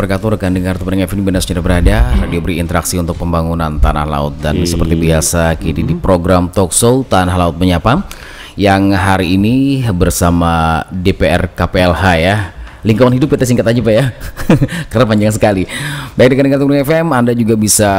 wabarakatuh. Rekan dengar pendengar FM Bina sudah berada. Radio berinteraksi untuk pembangunan tanah laut. Dan seperti biasa kini di program Talk Show Tanah Laut Menyapa, yang hari ini bersama DPR KPLH ya. Lingkungan hidup kita singkat aja Pak ya. Karena panjang sekali. Baik, dengan Dengar FM Anda juga bisa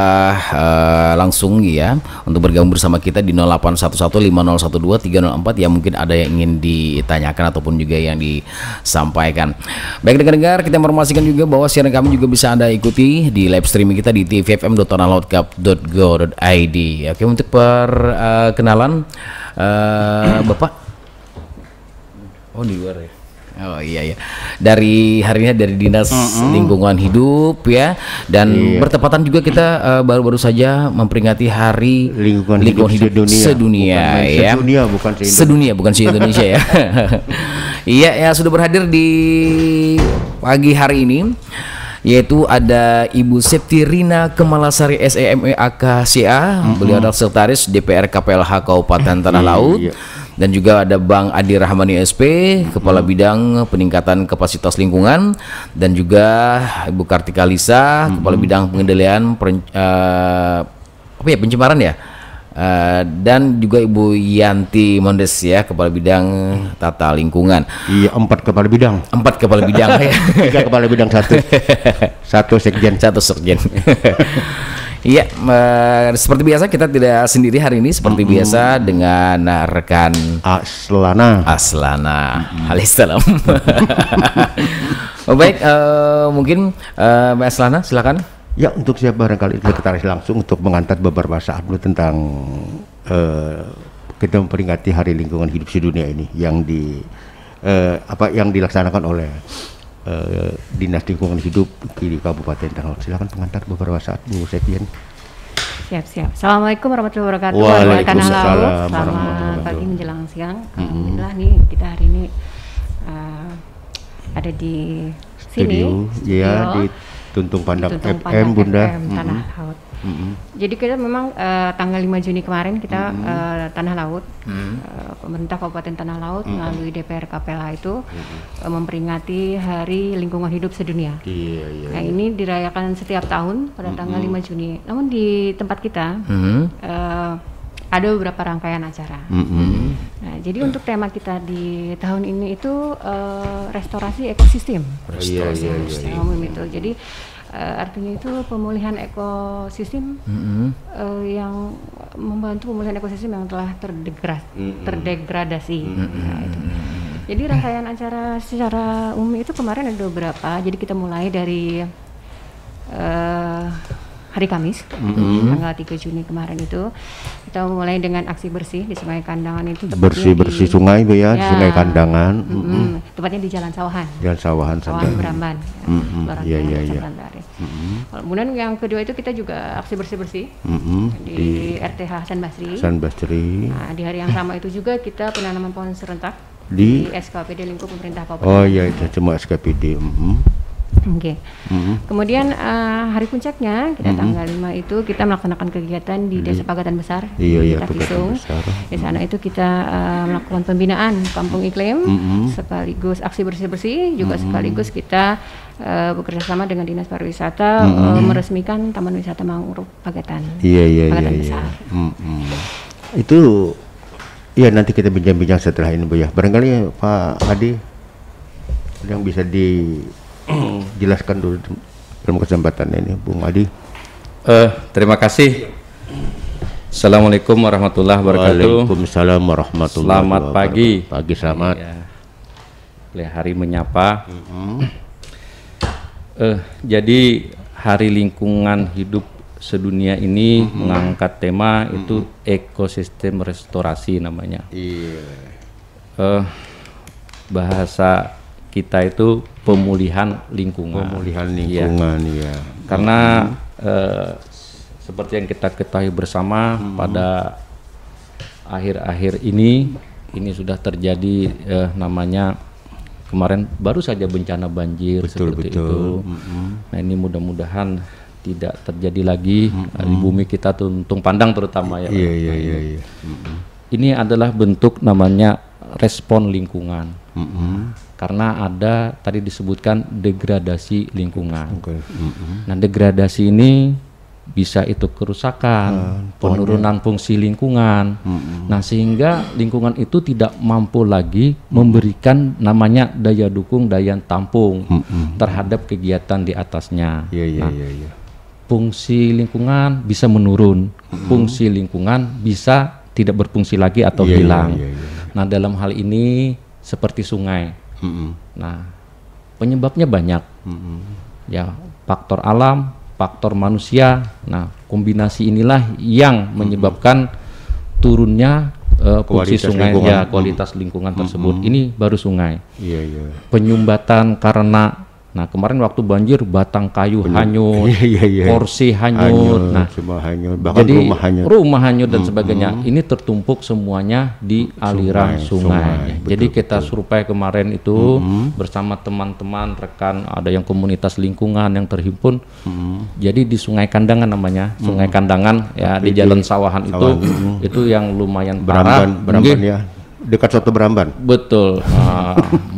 langsung ya untuk bergabung bersama kita di 08115012-304 yang mungkin ada yang ingin ditanyakan ataupun juga yang disampaikan. Baik, dengar kita informasikan juga bahwa siaran kami juga bisa Anda ikuti di live streaming kita di tvfm.tanahLaut.go.id. Oke, untuk perkenalan Bapak. Oh, di luar ya. Oh iya. Dari hari ini dari Dinas Lingkungan Hidup ya, dan bertepatan juga kita baru-baru saja memperingati Hari Lingkungan Hidup sedunia ya. Sedunia bukan se-Indonesia ya. Iya ya, sudah berhadir di pagi hari ini, yaitu ada Ibu Septirina Kemalasari SEME AKCA. Beliau adalah Sekretaris DPR KPLH Kabupaten Tanah Laut. Dan juga ada Bang Adi Rahmani SP, Kepala Bidang Peningkatan Kapasitas Lingkungan, dan juga Ibu Kartika Lisa, Kepala Bidang Pengendalian pencemaran ya, dan juga Ibu Yanti Mondes ya, Kepala Bidang Tata Lingkungan. Iya, 4 kepala bidang. 4 kepala bidang ya. 3 kepala bidang, satu sekjen. Iya, seperti biasa kita tidak sendiri hari ini, seperti biasa dengan rekan Aslana. Alaihissalam. Baik, mungkin Mbak Aslana silakan. Ya, untuk saya barangkali sekretaris langsung untuk mengantar beberapa saat dulu tentang kita memperingati Hari Lingkungan Hidup Sedunia ini yang yang dilaksanakan oleh Dinas Lingkungan Hidup di Kabupaten Tanah Laut. Silakan pengantar beberapa saat, Bu Septian. Siap. Assalamualaikum warahmatullahi wabarakatuh. Waalaikumsalam. Selamat pagi menjelang siang. Alhamdulillah nih kita hari ini ada di sini. Di Tuntung Pandang FM, Bunda. Tanah Laut. Jadi kita memang tanggal 5 Juni kemarin kita Tanah Laut, pemerintah Kabupaten Tanah Laut melalui DPR KPLH itu memperingati Hari Lingkungan Hidup Sedunia. Nah, ini dirayakan setiap tahun pada tanggal 5 Juni. Namun di tempat kita ada beberapa rangkaian acara. Nah, jadi untuk tema kita di tahun ini itu restorasi ekosistem. Itu. Jadi artinya itu pemulihan ekosistem yang membantu pemulihan ekosistem yang telah terdegradasi. Nah, itu. Jadi rangkaian acara secara umum itu kemarin ada beberapa. Jadi kita mulai dari hari Kamis, tanggal 3 Juni kemarin itu kita mulai dengan aksi bersih di Sungai Kandangan itu. Bersih sungai Bu ya, Sungai Kandangan. Tepatnya di Jalan Sawahan. Sawahan Beramban. Iya. Kemudian yang kedua itu kita juga aksi bersih di RTH Hasan Basri. Nah, di hari yang sama itu juga kita penanaman pohon serentak di SKPD lingkup pemerintah Kabupaten. Oh iya, itu cuma SKPD. Oke. Kemudian hari puncaknya kita tanggal 5 itu kita melaksanakan kegiatan di Desa Pagatan Besar. Kita Kisung. Di sana itu kita melakukan pembinaan kampung iklim, sekaligus aksi bersih-bersih, juga sekaligus kita bekerja sama dengan Dinas Pariwisata meresmikan Taman Wisata Mangrove Pagatan. Pagatan Besar. Itu ya, nanti kita bincang-bincang setelah ini Bu ya. Barangkali Pak Adi yang bisa dijelaskan dulu dalam kesempatan ini, Bung Adi. Terima kasih. Assalamualaikum warahmatullahi wabarakatuh. Waalaikumsalam warahmatullahi wabarakatuh. Selamat pagi. Selamat. Hari menyapa. Jadi Hari Lingkungan Hidup Sedunia ini mengangkat tema itu ekosistem restorasi namanya. Bahasa kita itu pemulihan lingkungan. Ya. Karena seperti yang kita ketahui bersama pada akhir-akhir ini sudah terjadi namanya kemarin baru saja bencana banjir seperti itu. Nah, ini mudah-mudahan tidak terjadi lagi di bumi kita, Tuntung Pandang terutama ya. Ini adalah bentuk namanya respon lingkungan. karena ada tadi disebutkan degradasi lingkungan. Nah, degradasi ini bisa itu kerusakan, penurunan fungsi lingkungan. Nah, sehingga lingkungan itu tidak mampu lagi memberikan namanya daya dukung, daya tampung terhadap kegiatan di atasnya. Fungsi lingkungan bisa menurun, fungsi lingkungan bisa tidak berfungsi lagi atau hilang. Nah, dalam hal ini seperti sungai. Nah, penyebabnya banyak. Ya, faktor alam, faktor manusia. Nah, kombinasi inilah yang menyebabkan turunnya fungsi sungai, ya, kualitas lingkungan tersebut. Ini baru sungai. Penyumbatan karena, nah kemarin waktu banjir batang kayu hanyut, kursi hanyut, nah semua hanyut, bahkan jadi rumah hanyut dan sebagainya. Ini tertumpuk semuanya di aliran sungai. Jadi kita survei kemarin itu bersama teman-teman rekan, ada yang komunitas lingkungan yang terhimpun. Jadi di Sungai Kandangan namanya, Sungai Kandangan ya, di Jalan Sawahan itu yang lumayan parah. Beramban ya. Dekat Soto Beramban. Betul.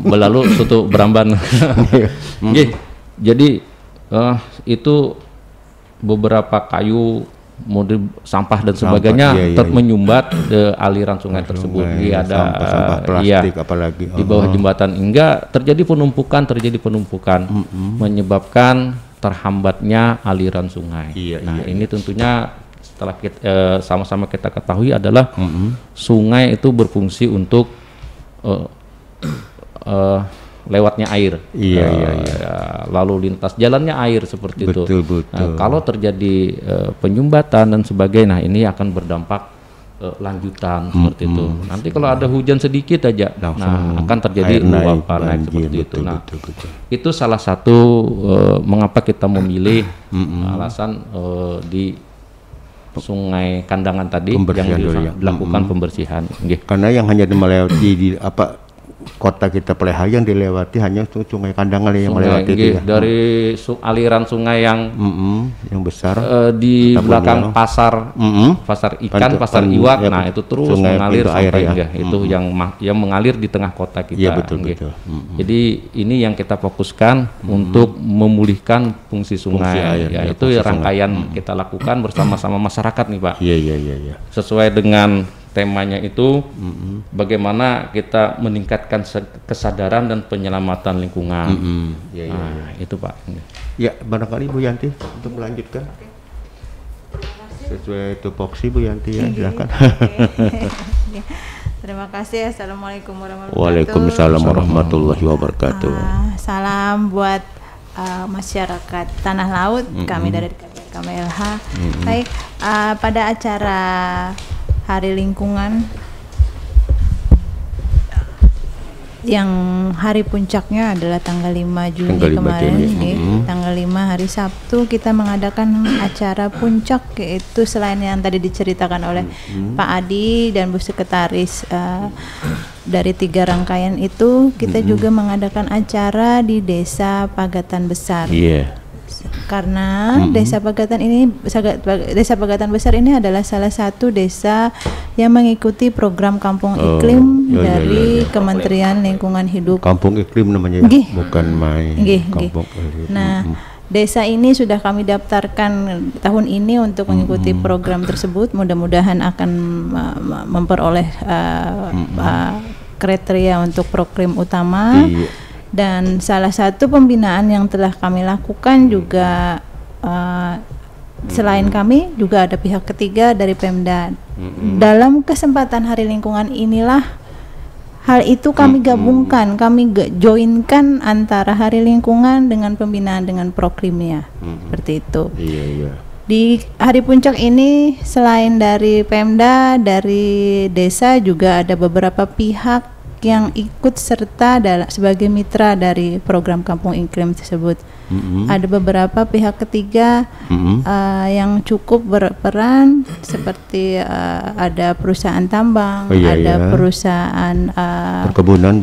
Belalu Soto Beramban. Jadi itu beberapa kayu, sampah dan sebagainya menyumbat ke aliran sungai tersebut. Ada sampah plastik apalagi di bawah jembatan, hingga terjadi penumpukan menyebabkan terhambatnya aliran sungai. Ini tentunya setelah kita, sama-sama kita ketahui adalah sungai itu berfungsi untuk lewatnya air, lalu lintas jalannya air seperti itu. Nah, kalau terjadi penyumbatan dan sebagainya, nah ini akan berdampak lanjutan seperti itu. Nanti kalau ada hujan sedikit aja, nah akan terjadi luapan seperti itu. Nah, itu salah satu mengapa kita memilih alasan di Sungai Kandangan tadi yang dilakukan pembersihan. Karena yang hanya melewati di kota kita Peleha yang dilewati hanya Sungai Kandangan yang melewati itu ya. Dari aliran sungai yang besar di belakang pasar ikan, pasar iwak, nah itu terus mengalir sampai itu yang mengalir di tengah kota kita. Betul. Jadi ini yang kita fokuskan untuk memulihkan fungsi sungai. Itu rangkaian kita lakukan bersama-sama masyarakat nih, Pak. Sesuai dengan temanya itu bagaimana kita meningkatkan kesadaran dan penyelamatan lingkungan. Itu Pak. Ya, barangkali Bu Yanti untuk melanjutkan. Sesuai tupoksi Bu Yanti ya, silakan. Terima kasih. Assalamualaikum warahmatullahi wabarakatuh. Waalaikumsalam warahmatullahi wabarakatuh. Salam buat masyarakat Tanah Laut, kami dari KMLH. Baik, pada acara Hari Lingkungan yang hari puncaknya adalah tanggal 5 Juni kemarin, tanggal 5 hari Sabtu kita mengadakan acara puncak, yaitu selain yang tadi diceritakan oleh Pak Adi dan Bu Sekretaris, dari 3 rangkaian itu kita juga mengadakan acara di Desa Pagatan Besar. Karena Desa Pagatan Besar ini adalah salah satu desa yang mengikuti program Kampung Iklim dari Kementerian Lingkungan Hidup. Kampung Iklim namanya, bukan main. Kampung Iklim. Nah, desa ini sudah kami daftarkan tahun ini untuk mengikuti program tersebut. Mudah-mudahan akan memperoleh kriteria untuk program utama. Dan salah satu pembinaan yang telah kami lakukan juga selain kami juga ada pihak ketiga dari Pemda. Dalam kesempatan Hari Lingkungan inilah hal itu kami gabungkan, kami joinkan antara Hari Lingkungan dengan pembinaan dengan Prokrimnya, seperti itu. Di hari puncak ini selain dari Pemda, dari desa juga ada beberapa pihak yang ikut serta sebagai mitra dari program Kampung Iklim tersebut. Ada beberapa pihak ketiga yang cukup berperan, seperti ada perusahaan tambang, ada perusahaan perkebunan,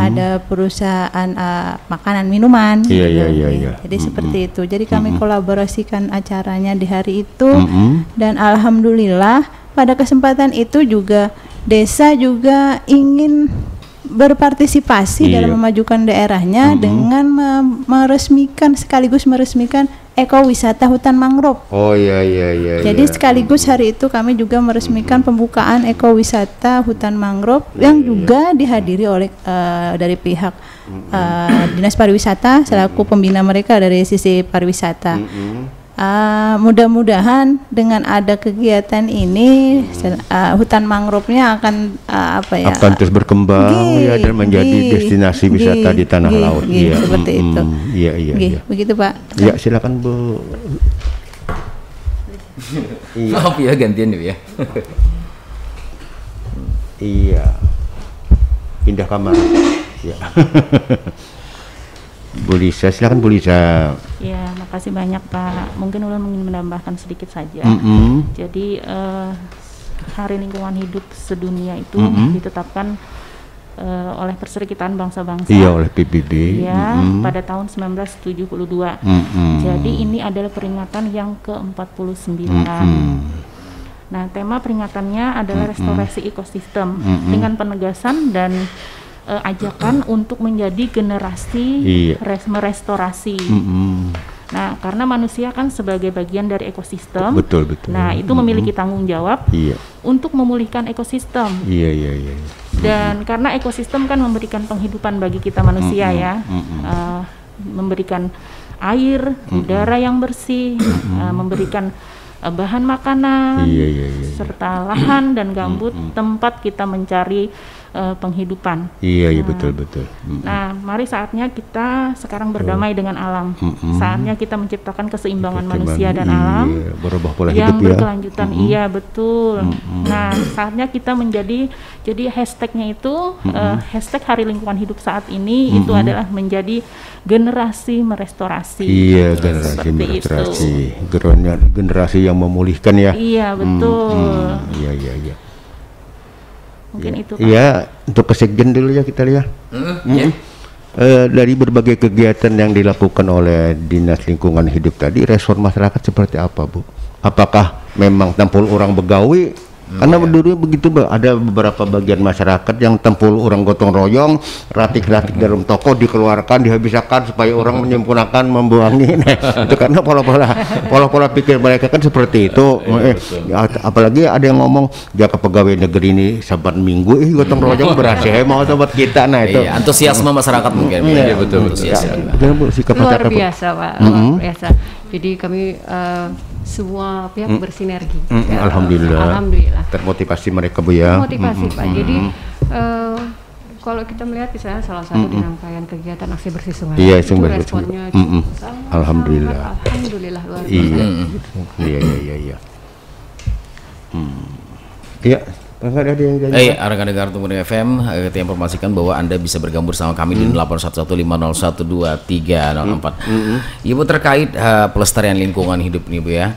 ada perusahaan makanan minuman. Jadi seperti itu. Jadi kami kolaborasikan acaranya di hari itu, dan alhamdulillah pada kesempatan itu juga desa juga ingin berpartisipasi dalam memajukan daerahnya dengan sekaligus meresmikan ekowisata hutan mangrove. Oh iya. Jadi sekaligus hari itu kami juga meresmikan pembukaan ekowisata hutan mangrove yang juga dihadiri oleh dari pihak Dinas Pariwisata selaku pembina mereka dari sisi pariwisata. Mudah-mudahan dengan ada kegiatan ini hutan mangrove-nya akan akan terus berkembang ya dan menjadi destinasi wisata di tanah laut. Iya, seperti itu. Iya. Begitu Pak. Ya silakan Bu. Maaf ya gantian ya. Iya. Pindah kamar. Ya. Bu Lisa, silakan Bu Lisa. Ya, makasih banyak Pak. Mungkin ulun ingin menambahkan sedikit saja. Jadi Hari Lingkungan Hidup Sedunia itu ditetapkan oleh Perserikatan Bangsa-Bangsa. Iya, oleh PBB. Ya, pada tahun 1972. Jadi ini adalah peringatan yang ke-49. Nah, tema peringatannya adalah restorasi ekosistem dengan penegasan dan ajakan untuk menjadi generasi merestorasi. Nah, karena manusia kan sebagai bagian dari ekosistem. Betul. Nah, itu memiliki tanggung jawab untuk memulihkan ekosistem. Iya. Dan karena ekosistem kan memberikan penghidupan bagi kita manusia ya, memberikan air, udara yang bersih, memberikan bahan makanan, serta lahan dan gambut tempat kita mencari penghidupan. Iya, betul. Nah, mari saatnya kita sekarang berdamai dengan alam. Saatnya kita menciptakan keseimbangan manusia dan alam berubah pola yang hidup berkelanjutan. Iya, betul. Nah, saatnya kita jadi hashtagnya itu hashtag Hari Lingkungan Hidup saat ini itu adalah menjadi generasi merestorasi. Iya, generasi merestorasi. Generasi yang memulihkan ya. Iya, betul. Iya. Mungkin itu Pak. Iya, untuk kesekjen dulu ya kita lihat. Dari berbagai kegiatan yang dilakukan oleh Dinas Lingkungan Hidup tadi, respon masyarakat seperti apa, Bu? Apakah memang tempul orang begawi? Karena dulu begitu, ada beberapa bagian masyarakat yang tempul orang gotong royong, ratik-ratik dalam toko dikeluarkan, dihabiskan supaya orang menyempurnakan, membuangi. Itu karena pola-pola pikir mereka kan seperti itu. Apalagi ada yang ngomong, jaka pegawai negeri ini saban minggu, gotong royong berhasil mau sobat kita. Nah itu. Iya, antusiasme masyarakat mungkin. Iya, betul. Luar biasa Pak, luar biasa. Jadi kami semua pihak bersinergi. Alhamdulillah. Termotivasi mereka Bu ya. Termotivasi Pak. Jadi kalau kita melihat misalnya salah satu di rangkaian kegiatan aksi bersih sungai, itu responnya Alhamdulillah. Alhamdulillah luar biasa. Iya. Iya. Ada yang rekan-rekan Tumbuh FM, kita informasikan bahwa Anda bisa bergabung bersama kami di 81150123004. Ibu terkait pelestarian lingkungan hidup nih Bu ya.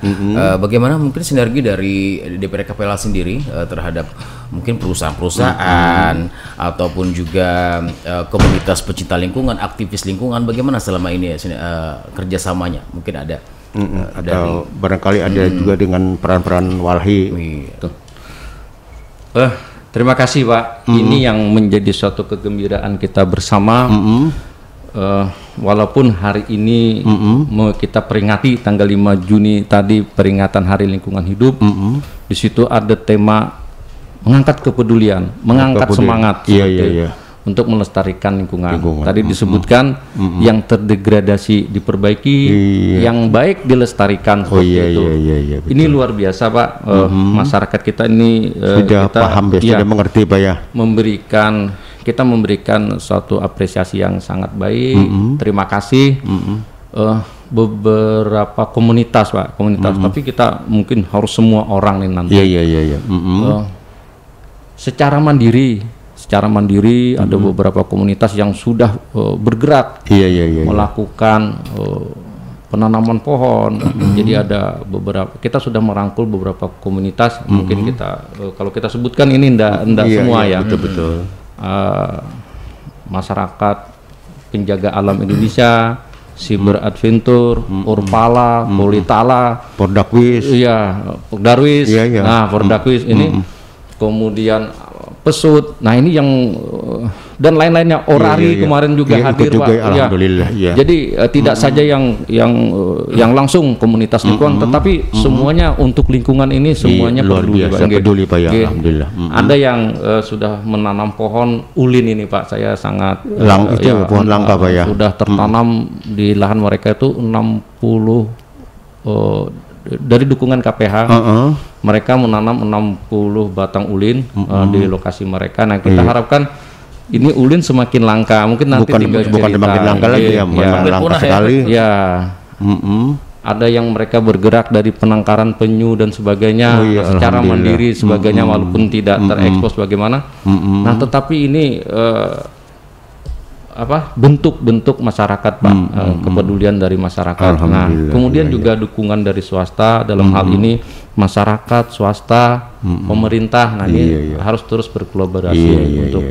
Bagaimana mungkin sinergi dari DPR KPLA sendiri terhadap mungkin perusahaan-perusahaan ataupun juga komunitas pecinta lingkungan, aktivis lingkungan, bagaimana selama ini kerjasamanya? Mungkin ada atau barangkali ada juga dengan peran-peran walhi. Terima kasih Pak. Ini yang menjadi suatu kegembiraan kita bersama. Walaupun hari ini kita peringati tanggal 5 Juni tadi peringatan Hari Lingkungan Hidup. Di situ ada tema mengangkat kepedulian, mengangkat semangat. Iya. Untuk melestarikan lingkungan. Tadi disebutkan yang terdegradasi diperbaiki, yang baik dilestarikan. Iya. Ini luar biasa Pak. Masyarakat kita ini sudah paham, sudah mengerti Pak ya. Kita memberikan suatu apresiasi yang sangat baik. Terima kasih. Beberapa komunitas Pak, tapi kita mungkin harus semua orang nih nanti. Iya. Secara mandiri ada beberapa komunitas yang sudah bergerak melakukan penanaman pohon. Jadi ada beberapa, kita sudah merangkul beberapa komunitas. Mungkin kita kalau kita sebutkan ini enggak semua ya. Betul. Masyarakat penjaga alam Indonesia, Cyber Adventure, Urpala, Politala, Pordakwis. Iya, Pordarwis. Iya. Nah, Pordakwis ini kemudian Pesut. Nah, ini yang dan lain-lainnya. Orari kemarin juga hadir, juga, Pak. Alhamdulillah. Jadi tidak saja yang langsung komunitas lingkungan, tetapi semuanya untuk lingkungan ini semuanya luar peduli, biasa, Pak. peduli, Pak, ya. Alhamdulillah. Ada yang sudah menanam pohon ulin ini, Pak. Saya sangat pohon langka, Pak, ya. Sudah tertanam di lahan mereka itu 60 dari dukungan KPH. Mereka menanam 60 batang ulin di lokasi mereka. Nah, kita harapkan ini ulin semakin langka. Mungkin nanti bukan semakin langka lagi ya, memang langka sekali. Ya. Ada yang mereka bergerak dari penangkaran penyu dan sebagainya secara mandiri sebagainya, walaupun tidak terekspos bagaimana. Nah, tetapi ini bentuk-bentuk masyarakat, Pak, kepedulian dari masyarakat. Nah, kemudian juga dukungan dari swasta dalam hal ini, masyarakat, swasta, pemerintah. Nah, ini harus terus berkolaborasi untuk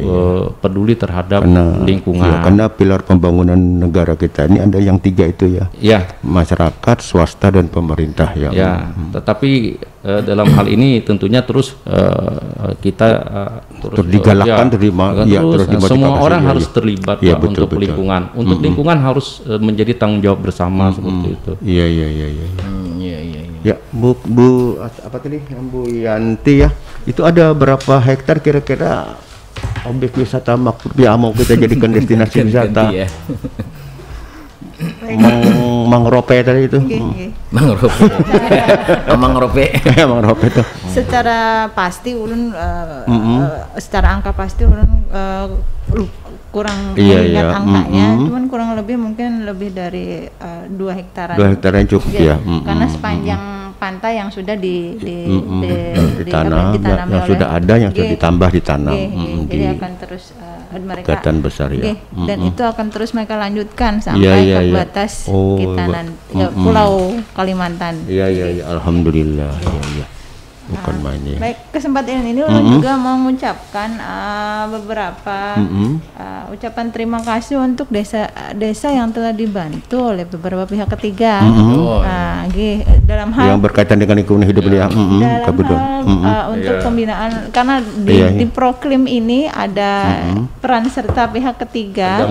peduli terhadap lingkungan. Karena pilar pembangunan negara kita ini ada yang 3 itu ya. Masyarakat, swasta, dan pemerintah ya. Tetapi dalam hal ini tentunya terus kita terus digalakkan, terus semua orang harus terlibat untuk lingkungan. Untuk lingkungan harus menjadi tanggung jawab bersama seperti itu. Ya, Bu apa tadi, Bu Yanti ya, itu ada berapa hektar kira-kira objek wisata makmur ya mau kita jadikan destinasi wisata? Mangrope tadi itu. Mangrope itu. Secara pasti ulun secara angka pasti ulun kurang ingat angkanya, cuman kurang lebih mungkin lebih dari 2 hektaran. 2 hektaran cukup ya. Karena sepanjang pantai yang sudah ditanam, yang sudah ada, yang sudah ditambah ditanam. Jadi akan terus mereka kegiatan besar ya. Dan itu akan terus mereka lanjutkan sampai ke batas kita Pulau Kalimantan. Iya. Alhamdulillah. Bukan main ya. Baik, kesempatan ini ulun juga mau mengucapkan beberapa ucapan terima kasih untuk desa yang telah dibantu oleh beberapa pihak ketiga. Dalam hal yang berkaitan dengan lingkungan hidup ya. Untuk pembinaan, karena di Proklim ini ada peran serta pihak ketiga,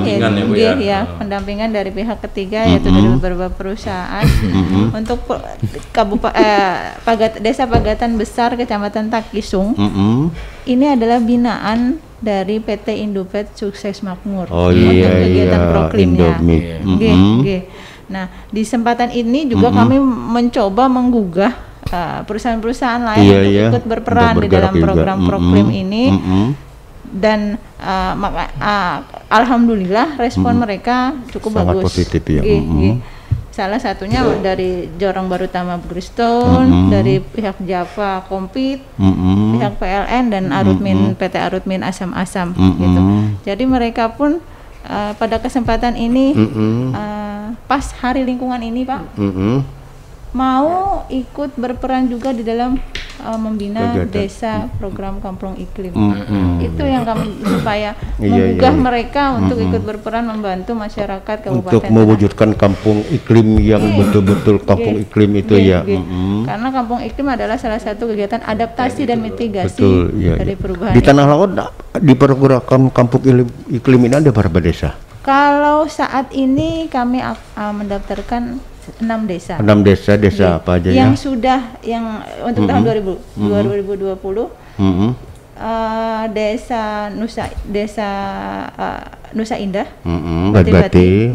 pendampingan dari pihak ketiga, yaitu dari beberapa perusahaan untuk Desa Pagatan Besar Kecamatan Takisung. Ini adalah binaan dari PT Indopet Sukses Makmur. Kegiatan Proklimnya. Nah, di kesempatan ini juga kami mencoba menggugah perusahaan-perusahaan lain untuk ikut berperan di dalam program Proklim ini. Dan alhamdulillah respon mereka cukup sangat bagus. Positif ya. Salah satunya dari Jorong Barutama Bridgestone, dari pihak Java Kompit, pihak PLN, dan Arutmin, PT Arutmin Asam-Asam gitu. Jadi mereka pun pada kesempatan ini pas hari lingkungan ini, Pak, mau ikut berperan juga di dalam membina desa program Kampung Iklim. Itu yang kami supaya menggugah mereka untuk ikut berperan membantu masyarakat kabupaten untuk mewujudkan kampung iklim yang betul-betul kampung iklim itu ya. Karena kampung iklim adalah salah satu kegiatan adaptasi dan mitigasi dari perubahan. Di Tanah Laut diperkirakan kampung iklim ini ada berapa desa? Kalau saat ini kami mendaftarkan 6 desa. 6 desa apa aja yang ya? Sudah yang untuk tahun 2020 desa Nusa Indah, Bati,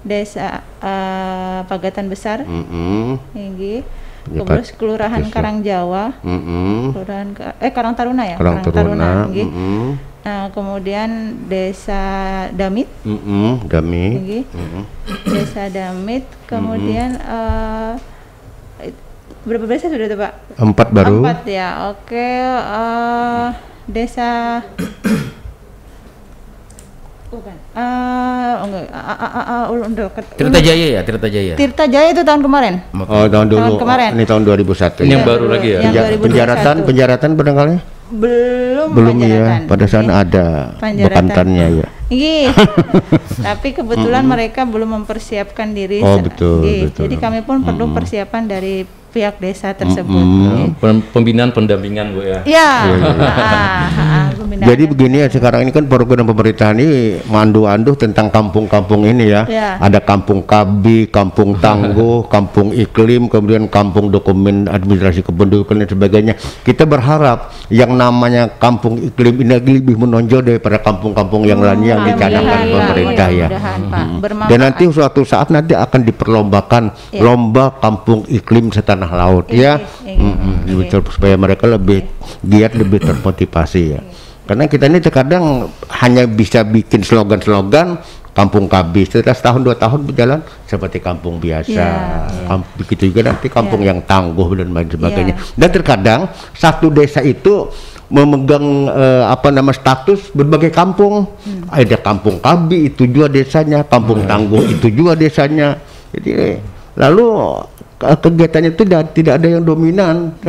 desa Pagatan Besar, terus Kelurahan Karangjawa, Kelurahan Karang Taruna ya, Karang Taruna. Nah, kemudian desa Damit, desa Damit, kemudian berapa desa sudah tuh, Pak? 4 baru. 4 ya, oke. Desa Tirta Jaya ya, Tirta Jaya. Tirta Jaya itu tahun kemarin. Tahun kemarin. Ini tahun 2001. Ini yang baru lagi ya. Penjaratan barangkali? Belum ya. Pada saat ada bekantannya ya. Tapi kebetulan mereka belum mempersiapkan diri. Betul. Jadi kami pun perlu persiapan dari pihak desa tersebut. Pembinaan pendampingan Bu ya. Ya. Jadi begini ya, sekarang ini kan program pemerintah ini mandu-anduh tentang kampung-kampung ini ya. Ada kampung KB, kampung tangguh, kampung iklim, kemudian kampung dokumen administrasi kependudukan dan sebagainya. Kita berharap yang namanya kampung iklim ini lebih menonjol daripada kampung-kampung yang lainnya yang dicanangkan pemerintah ya. Dan nanti suatu saat nanti akan diperlombakan lomba kampung iklim setanah laut ya. Supaya mereka lebih giat, lebih termotivasi ya. Karena kita ini terkadang hanya bisa bikin slogan-slogan kampung KB, setelah setahun 2 tahun berjalan seperti kampung biasa. Begitu juga nanti kampung yang tangguh dan lain sebagainya. Dan terkadang satu desa itu memegang status berbagai kampung. Ada kampung KB itu juga desanya, kampung tangguh itu juga desanya. Jadi lalu kegiatannya itu tidak ada yang dominan.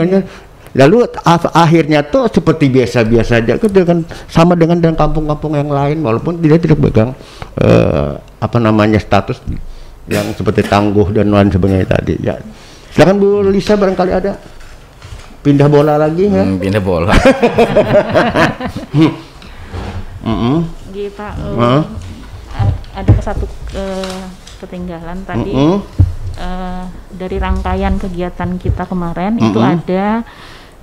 Lalu akhirnya tuh seperti biasa-biasa aja, kan sama dengan kampung-kampung yang lain, walaupun tidak pegang status yang seperti tangguh dan lain sebagainya tadi. Ya, silakan Bu Lisa, barangkali ada pindah bola lagi ya. Pindah bola. Gini Pak, ada satu ketinggalan tadi. Dari rangkaian kegiatan kita kemarin itu ada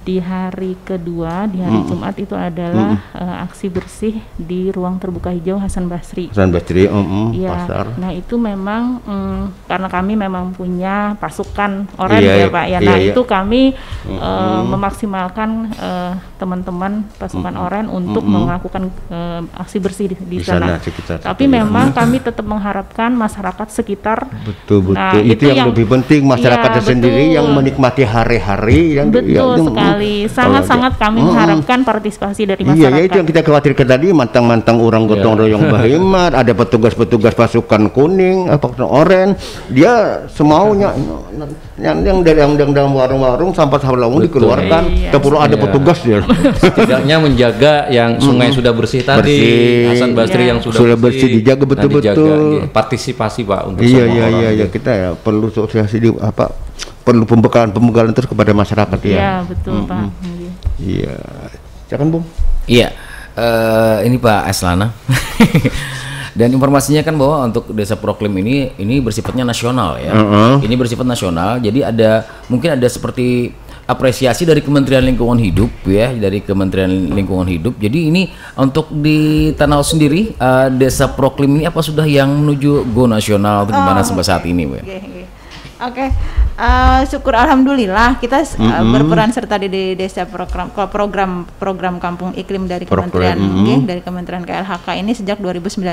di hari kedua, di hari Jumat itu adalah aksi bersih di ruang terbuka hijau Hasan Basri. Iya. Pasar. Nah itu memang karena kami memang punya pasukan oren ya Pak ya. Nah itu kami memaksimalkan teman-teman pasukan oren untuk melakukan aksi bersih di sana. Tapi memang kami tetap mengharapkan masyarakat sekitar. Betul. Nah, itu yang lebih penting, masyarakatnya sendiri yang menikmati hari-hari yang sekali. Sangat-sangat kami mengharapkan partisipasi dari masyarakat. Iya, itu yang kita khawatirkan tadi, mantang-mantang orang gotong royong bahimat, ada petugas-petugas pasukan kuning, pasukan oren, dia semaunya yang dari dalam warung-warung sampah laung dikeluarkan, perlu ada petugas dia. Setidaknya menjaga yang sungai sudah bersih tadi, Hasan Basri yang sudah bersih dijaga betul-betul. Partisipasi Pak untuk semua orang. Iya, kita ya perlu sosialisasi perlu pembekalan terus kepada masyarakat ya. Iya betul Pak. Iya, silakan Bung. Iya, ini Pak Aslana. Dan informasinya kan bahwa untuk Desa Proklim ini bersifatnya nasional ya. Ini bersifat nasional, jadi mungkin ada seperti apresiasi dari Kementerian Lingkungan Hidup ya, dari Kementerian Lingkungan Hidup. Jadi ini untuk di Tanah Laut sendiri, Desa Proklim ini apa sudah yang menuju go nasional atau gimana sampai saat ini, Bu? Oke. Syukur alhamdulillah kita berperan serta di desa program kampung iklim dari Kementerian dari Kementerian KLHK ini sejak 2019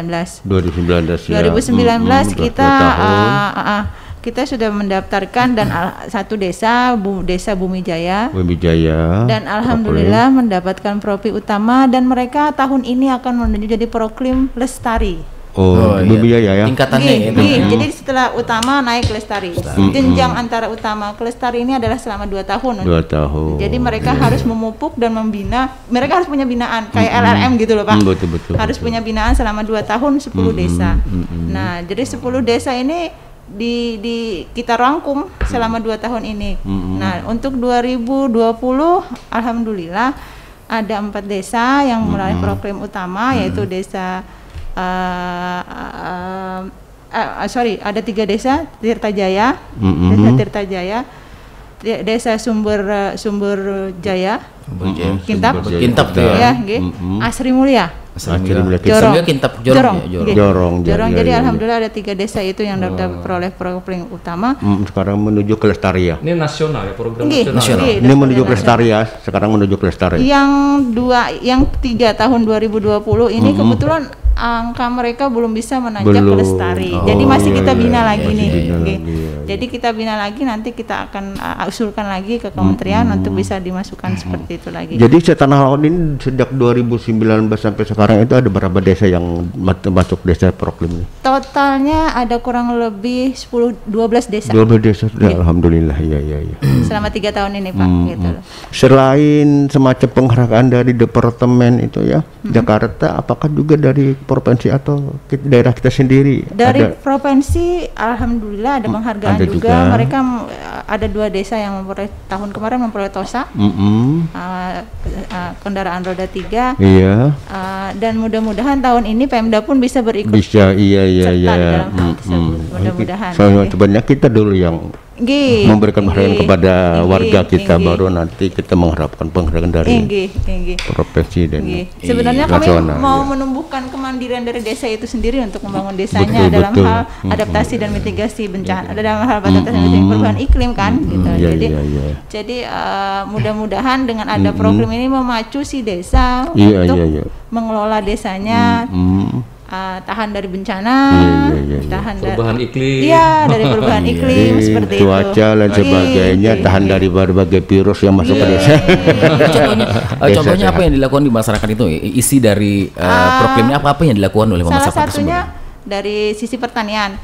kita sudah mendaftarkan dan satu desa Bumi Jaya dan alhamdulillah mendapatkan propi utama, dan mereka tahun ini akan menuju jadi Proklim Lestari. Bumi Jaya ya. Tingkatannya Jadi setelah utama naik Lestari. Jenjang antara utama ke Lestari ini adalah selama 2 tahun. 2 tahun. Jadi mereka harus memupuk dan membina. Mereka harus punya binaan kayak LRM gitu loh Pak. Betul. Harus punya binaan selama 2 tahun 10 desa. Nah, jadi 10 desa ini kita rangkum selama 2 tahun ini. Nah, untuk 2020 alhamdulillah ada 4 desa yang melalui Proklim utama, yaitu desa ada 3 desa, Tirtajaya, desa Sumber Jaya, Kintap tuh ya, Asri Mulia, Jorong. Jadi alhamdulillah ada 3 desa itu yang dapat peroleh Proklim utama. Sekarang menuju ke Lestari ya. Ini nasional ya, program nasional. Ini menuju ke Lestari ya. Sekarang menuju ke Lestari. Yang 3 tahun 2020 ini kebetulan angka mereka belum bisa menanjak ke Lestari. Jadi masih kita bina lagi nih. Jadi kita bina lagi, nanti kita akan usulkan lagi ke kementerian untuk bisa dimasukkan seperti itu lagi. Jadi Tanah Laut ini sejak 2019 sampai sekarang itu ada berapa desa yang masuk Desa Proklim ini? Totalnya ada kurang lebih 12 desa. 12 desa, alhamdulillah. Iya. Selama 3 tahun ini Pak. Gitu. Selain semacam penghargaan dari departemen itu ya, Jakarta, apakah juga dari provinsi atau daerah kita sendiri? Dari Ada? provinsi, alhamdulillah ada penghargaan ada juga. juga. Mereka ada 2 desa yang memperoleh tahun kemarin memperoleh TOSA, kendaraan roda 3. Iya. Dan mudah-mudahan tahun ini Pemda pun bisa berikut Bisa, iya. serta di dalam hal tersebut. Mudah-mudahan. Soalnya sebenarnya kita dulu yang Nggih, memberikan penghargaan nggih, kepada warga nggih, kita, nggih. baru nanti kita mengharapkan penghargaan dari Nggih. provinsi dan Sebenarnya kami nasional, mau iya. menumbuhkan kemandirian dari desa itu sendiri untuk membangun desanya Betul, dalam betul. hal adaptasi dan mitigasi bencana, dalam hal adaptasi dan mitigasi perubahan iklim kan, gitu. Iya, Jadi, iya. jadi mudah-mudahan dengan ada program ini memacu si desa Iya, untuk iya. mengelola desanya tahan dari bencana, Iya. tahan dari Perubahan iklim. Iya, dari perubahan iklim Jadi, seperti cuaca itu. dan sebagainya, Iya, tahan dari berbagai virus yang masuk ke desa. Contohnya apa yang dilakukan di masyarakat itu? Isi dari proklamnya apa yang dilakukan oleh Salah masyarakat satunya tersebut? dari sisi pertanian,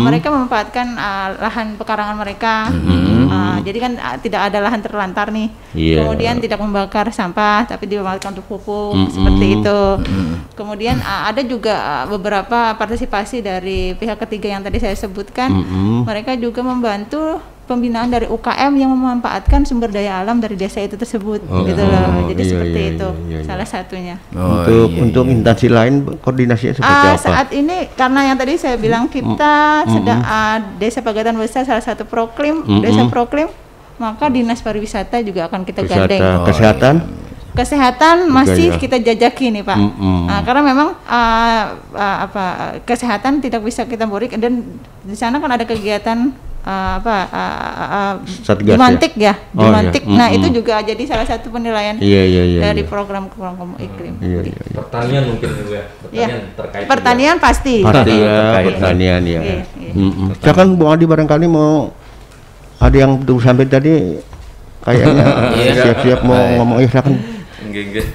mereka memanfaatkan lahan pekarangan mereka. Jadi kan tidak ada lahan terlantar nih. Iya. Kemudian tidak membakar sampah, tapi dimanfaatkan untuk pupuk seperti itu. Kemudian ada juga beberapa partisipasi dari pihak ketiga yang tadi saya sebutkan. Mereka juga membantu pembinaan dari UKM yang memanfaatkan sumber daya alam dari desa itu tersebut, gitu loh. Jadi iya, seperti iya, itu iya. salah satunya. Untuk instansi lain koordinasinya seperti apa? Saat ini karena yang tadi saya bilang kita sedang Desa Pagatan Besar salah satu desa proklim, maka Dinas Pariwisata juga akan kita gandeng. Kesehatan masih kita jajaki nih Pak. Karena memang kesehatan tidak bisa kita berikan, dan di sana kan ada kegiatan Satgas, Jumantik ya, Oh, Jumantik. iya. Nah itu juga jadi salah satu penilaian dari program iklim. Pertanian mungkin juga ya. Pertanian terkait Pertanian juga. pasti. Pasti ya, Terkait. pertanian ya. Iya. Silakan Bung Adi, barangkali mau ada yang belum sampai tadi kayaknya siap-siap mau ngomong, ya silakan. Nggih.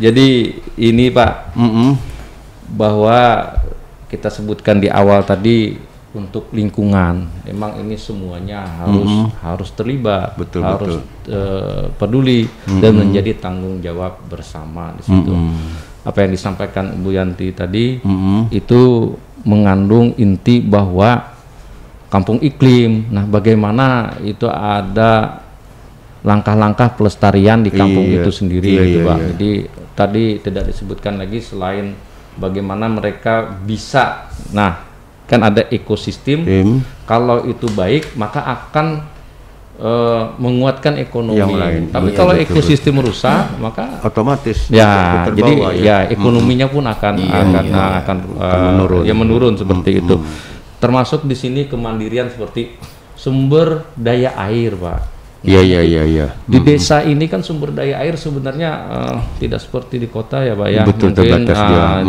Jadi ini Pak, bahwa kita sebutkan di awal tadi untuk lingkungan, memang ini semuanya harus terlibat, harus peduli dan menjadi tanggung jawab bersama di situ. Apa yang disampaikan Bu Yanti tadi itu mengandung inti bahwa kampung iklim. Nah, bagaimana itu ada langkah-langkah pelestarian di kampung itu sendiri, gitu, Pak. Jadi tadi tidak disebutkan lagi selain bagaimana mereka bisa, nah kan ada ekosistem. Kalau itu baik maka akan menguatkan ekonomi Yang lain. Tapi kalau ekosistem rusak maka otomatis ya jadi terbawa, ya ekonominya pun akan menurun seperti itu. Termasuk di sini kemandirian seperti sumber daya air, Pak. Iya. Di desa ini kan sumber daya air sebenarnya tidak seperti di kota ya Pak ya. Betul, mungkin terbatas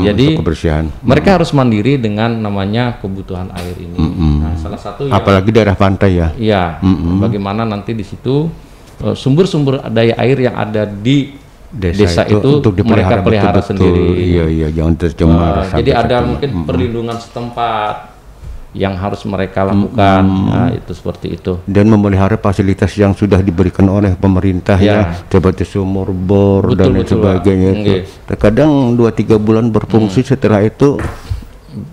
jadi untuk kebersihan. Mereka harus mandiri dengan namanya kebutuhan air ini. Nah, salah satu apalagi daerah pantai ya. Iya. Bagaimana nanti di situ sumber-sumber daya air yang ada di desa itu untuk mereka pelihara sendiri. Iya, jangan tercemar. Jadi ada mungkin perlindungan setempat yang harus mereka lakukan. Nah, itu seperti itu. Dan memelihara fasilitas yang sudah diberikan oleh pemerintah ya, seperti sumur bor dan lain sebagainya itu. Terkadang 2-3 bulan berfungsi, setelah itu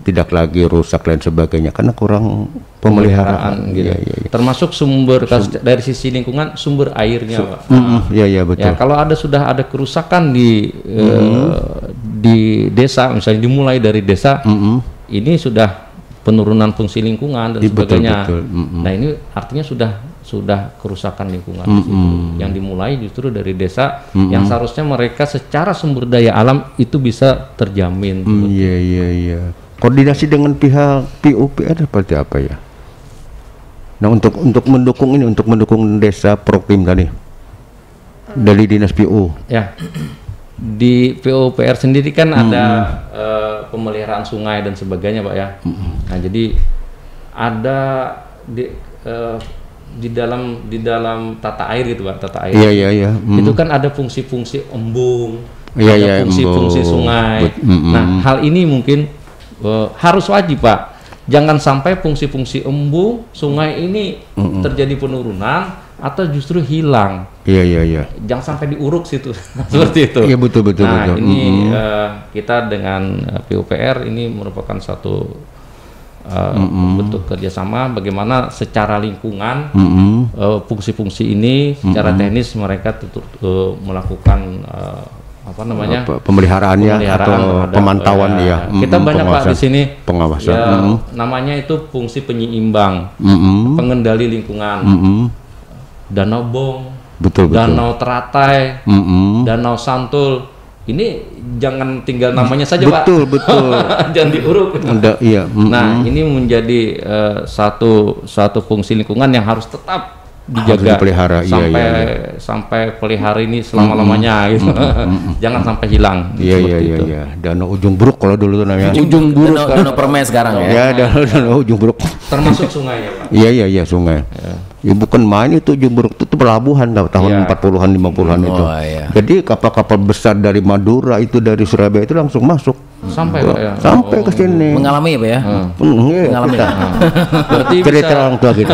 tidak lagi rusak dan sebagainya karena kurang pemeliharaan gitu. Iya. Termasuk sumber dari sisi lingkungan, sumber airnya, Pak. Iya betul. Ya, kalau sudah ada kerusakan di desa, misalnya dimulai dari desa, ini sudah penurunan fungsi lingkungan dan sebagainya. Betul. Nah, ini artinya sudah kerusakan lingkungan di situ. Yang dimulai justru dari desa yang seharusnya mereka secara sumber daya alam itu bisa terjamin. Iya. Koordinasi dengan pihak PUPR seperti apa ya? Nah, untuk mendukung ini, untuk mendukung desa proklim tadi dari dinas PU. Ya. Di PUPR sendiri kan ada pemeliharaan sungai dan sebagainya, Pak ya. Nah, jadi ada di dalam tata air gitu, Pak, tata air. Iya. Itu kan ada fungsi-fungsi embung, ada fungsi-fungsi sungai. Nah, hal ini mungkin harus wajib, Pak. Jangan sampai fungsi-fungsi embung, sungai ini terjadi penurunan, atau justru hilang. Iya. Jangan sampai diuruk situ seperti itu. Iya betul. Nah ini kita dengan PUPR ini merupakan satu bentuk kerjasama bagaimana secara lingkungan fungsi-fungsi ini secara teknis mereka melakukan pemeliharaannya atau pemantauan ya. Kita banyak Pak di sini pengawasan. Ya, namanya itu fungsi penyeimbang, pengendali lingkungan. Danau Bong, betul. Danau Teratai, Danau Santul. Ini jangan tinggal namanya saja betul, Pak. Betul. Jangan diuruk. Iya. Nah, ini menjadi satu fungsi lingkungan yang harus tetap dijaga, dipelihara. sampai pelihara ini selama-lamanya gitu. Jangan sampai hilang. Iya. Danau Ujung Buruk kalau dulu tuh namanya. Ujung Buruk. Danau Permai sekarang ya. Ya, Danau Ujung Buruk. Termasuk sungainya, Pak. Iya, sungai. Ya bukan main itu, Ujung Buruk itu pelabuhan tahun 40-an 50-an itu. Iya. Jadi kapal-kapal besar dari Madura itu, dari Surabaya itu langsung masuk. Sampai Pak ya. Sampai ke sini. Mengalami ya Pak ya? Mengalami. Berarti cerita orang tua kita.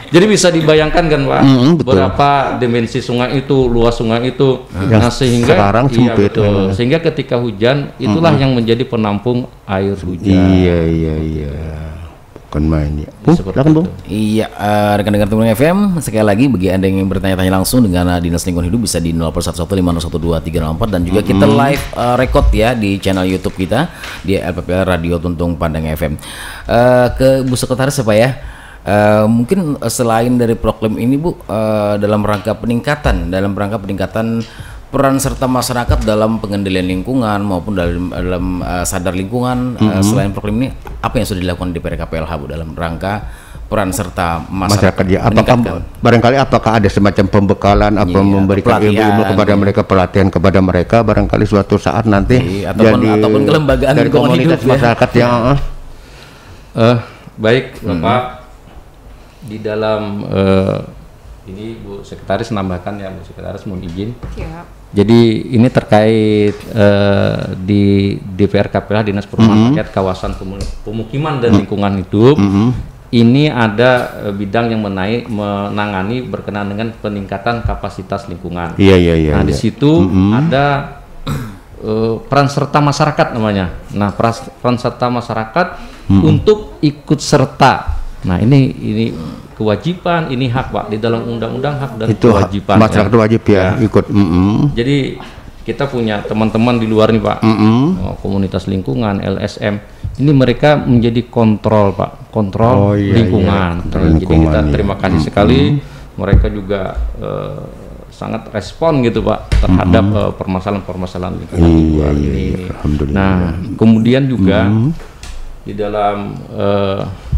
Jadi bisa dibayangkan kan Pak, betul. berapa dimensi sungai itu, luas sungai itu. Nah, sehingga sekarang sempit. Betul. Sehingga ketika hujan itulah yang menjadi penampung air hujan. Iya. Bukan main ya. Silakan Bung. Iya, rekan-rekan Tumbuhan FM, sekali lagi bagi Anda yang ingin bertanya-tanya langsung dengan Dinas Lingkungan Hidup bisa di 0811501234 dan juga kita live record ya di channel YouTube kita di LPPL Radio Tuntung Pandang FM. Ke Bu Sekretaris apa ya? Mungkin selain dari program ini Bu, dalam rangka peningkatan peran serta masyarakat dalam pengendalian lingkungan maupun dalam sadar lingkungan, selain program ini apa yang sudah dilakukan di PRKPLH Bu dalam rangka peran serta masyarakat ya? Apakah ada semacam pembekalan atau memberikan ilmu kepada mereka, pelatihan kepada mereka barangkali suatu saat nanti ataupun kelembagaan dari komunitas masyarakat yang baik Bapak di dalam ini Bu Sekretaris nambahkan ya, Bu Sekretaris mohon izin. Siap. Jadi ini terkait di DPRKPLH Dinas Perumahan Rakyat Kawasan Pemukiman dan Lingkungan Hidup. Ini ada bidang yang menangani berkenaan dengan peningkatan kapasitas lingkungan. Iya. Nah di situ ada peran serta masyarakat namanya. Nah peran serta masyarakat untuk ikut serta. Nah ini kewajiban, ini hak Pak di dalam undang-undang hak dan itu kewajiban. Masyarakat wajib ya ikut. Jadi kita punya teman-teman di luar nih Pak, komunitas lingkungan, LSM. Ini mereka menjadi kontrol Pak, kontrol lingkungan. Jadi kita terima kasih sekali. Mereka juga sangat respon gitu Pak terhadap permasalahan-permasalahan lingkungan ini. Nah kemudian juga di dalam